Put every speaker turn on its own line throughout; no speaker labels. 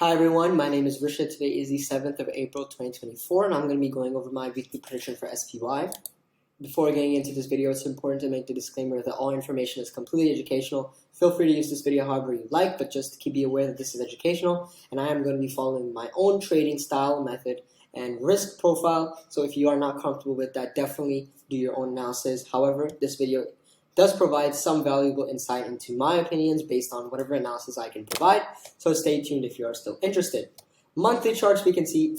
Hi everyone, my name is Risha. Today is the 7th of April 2024 and I'm going to be going over my weekly prediction for SPY. Before getting into this video, it's important to make the disclaimer that all information is completely educational. Feel free to use this video however you like, but just be aware that this is educational and I am going to be following my own trading style, method, and risk profile. So if you are not comfortable with that, definitely do your own analysis. However, this video does provide some valuable insight into my opinions based on whatever analysis I can provide, so stay tuned if you are still interested. Monthly charts, we can see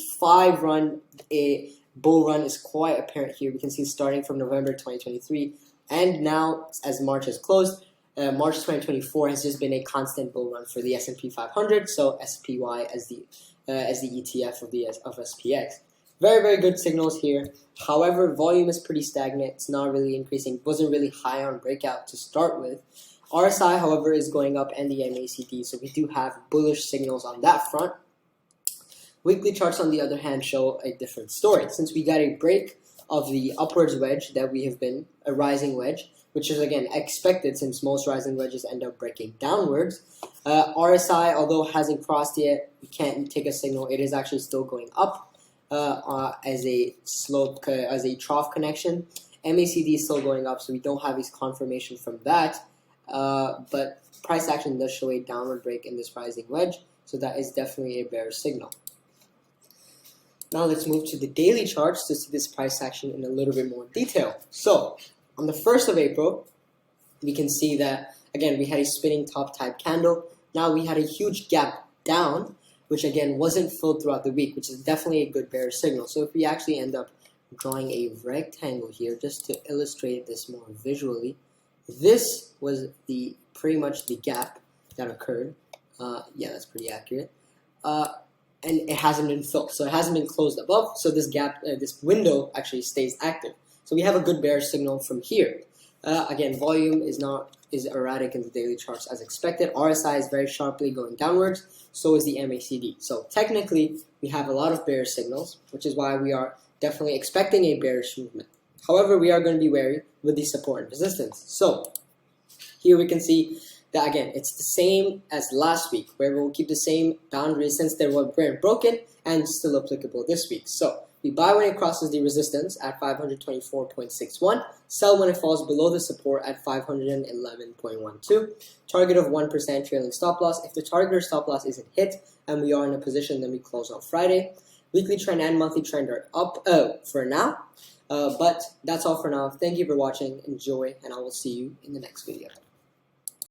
a bull run is quite apparent here. We can see starting from November 2023 and now as March has closed, March 2024 has just been a constant bull run for the S&P 500, so SPY as the ETF of SPX. Very good signals here. However, volume is pretty stagnant. It's not really increasing. Wasn't really high on breakout to start with. RSI, however, is going up and the MACD, so we do have bullish signals on that front. Weekly charts, on the other hand, show a different story. Since we got a break of the upwards wedge that we have been, a rising wedge, which is again expected since most rising wedges end up breaking downwards. RSI, although hasn't crossed yet, we can't take a signal. It is actually still going up. As a slope, as a trough connection. MACD is still going up, so we don't have a confirmation from that. But price action does show a downward break in this rising wedge, so that is definitely a bearish signal. Now let's move to the daily charts to see this price action in a little bit more detail. So on the 1st of April, we can see that again we had a spinning top type candle. Now we had a huge gap down, which again wasn't filled throughout the week, which is definitely a good bearish signal. So if we actually end up drawing a rectangle here, just to illustrate this more visually, this was pretty much the gap that occurred. Yeah, that's pretty accurate. And it hasn't been filled, so it hasn't been closed above. So this gap, this window actually stays active. So we have a good bearish signal from here. Again, volume is erratic in the daily charts as expected. RSI is very sharply going downwards, so is the MACD. So technically, we have a lot of bearish signals, which is why we are definitely expecting a bearish movement. However, we are going to be wary with the support and resistance. So here we can see that again, it's the same as last week, where we'll keep the same boundaries since they were broken and still applicable this week. So we buy when it crosses the resistance at 524.61, sell when it falls below the support at 511.12, target of 1% trailing stop loss. If the target or stop loss isn't hit and we are in a position, then we close on Friday. Weekly trend and monthly trend are up for now, but that's all for now. Thank you for watching, enjoy, and I will see you in the next video.